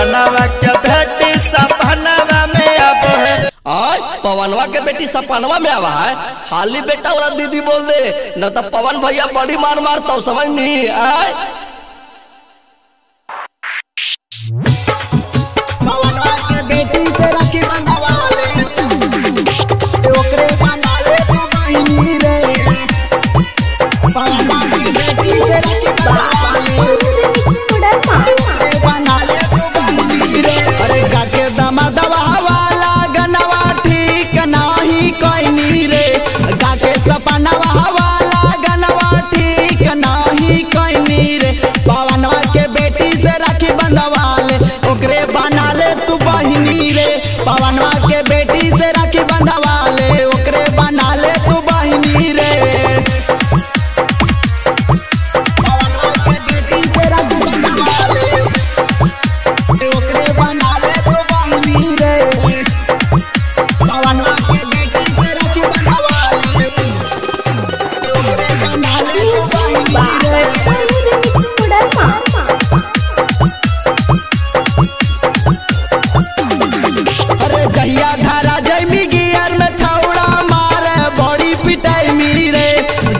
पवनवा के बेटी सपनवा में अब है। आय पवनवा के बेटी सपनवा में आवा है। हाली बेटा वाला दीदी बोल दे न तो पवन भैया बड़ी मार मारता हूँ, समझ नहीं आय। पवनवा के बेटी से राखी बंधवा ले, ओकरे बना ले तू बहिनी रे। पवनवा के बेटी से राखी बंधवा ले, ओकरे बना ले तू बहिनी रे। अरे गाके दमदवा वाला गनवा ठीक नाही कहनी रे, गाके सपनवा वाला गनवा ठीक नाही कहनी रे। पवनवा के बेटी से राखी बंधवा ले, ओकरे बना ले तू बहिनी रे। पवनवा के बेटी से राखी बंधवा ले, ओकरे बना ले तू बहिनी रे। पवनवा के बेटी से राखी बंधवा ले, ओकरे बना ले तू बहिनी रे। पवनवा के बेटी से राखी बंधवा ले, ओकरे बना ले तू बहिनी रे। अरे गहिया धारा जैमी गियर में छौड़ा मारे बड़ी पिटाई रे।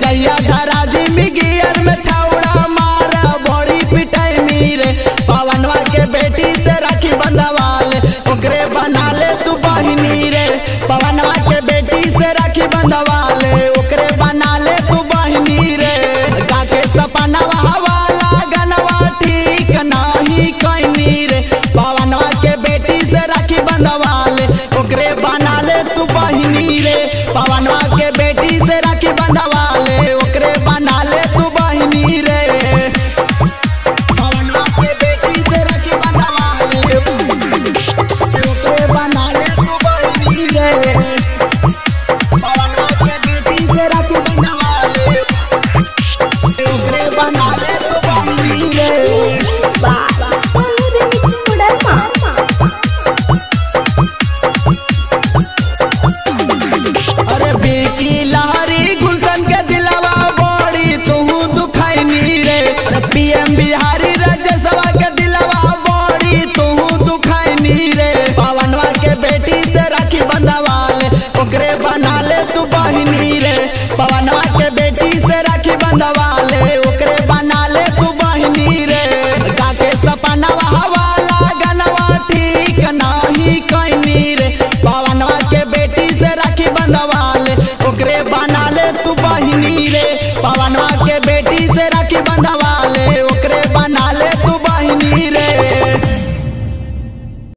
गहिया धारा जैमी गियर में छौड़ा मारे बड़ी पिटाई रे। पवनवा के बेटी से राखी बंधवा ले, ओकरे बना ले तू बहिनी रे। पवनवा के बेटी से राखी बंधवा ले, ओकरे बना ले तू बहिनी रे। गाके सपनवा वाला गनवा ठीक नाही कहनी रे। पवनवा के बेटी से राखी बंधवा ले, ओकरे बना ले तू बहिनी रे। पवनवा के बेटी से राखी बंधवा ले, ओकरे बना ले तू बहिनी रे। पवनवा के बेटी से राखी बंधवा ले, ओकरे बना ले तू बहिनी रे। पवनवा के बेटी से राखी बंधवा ले, ओकरे बना ले तू बहिनी रे। अरे बेटी लहरी गुलशन के दिलवा बड़ी तू दुखैनी रे। पीएम बिहारी राजसभा के दिलवा बड़ी तू दुखैनी रे। पवनवा के बेटी से राखी बंधवा ले, ओकरे बना ले तू बहिनी रे। पवनवा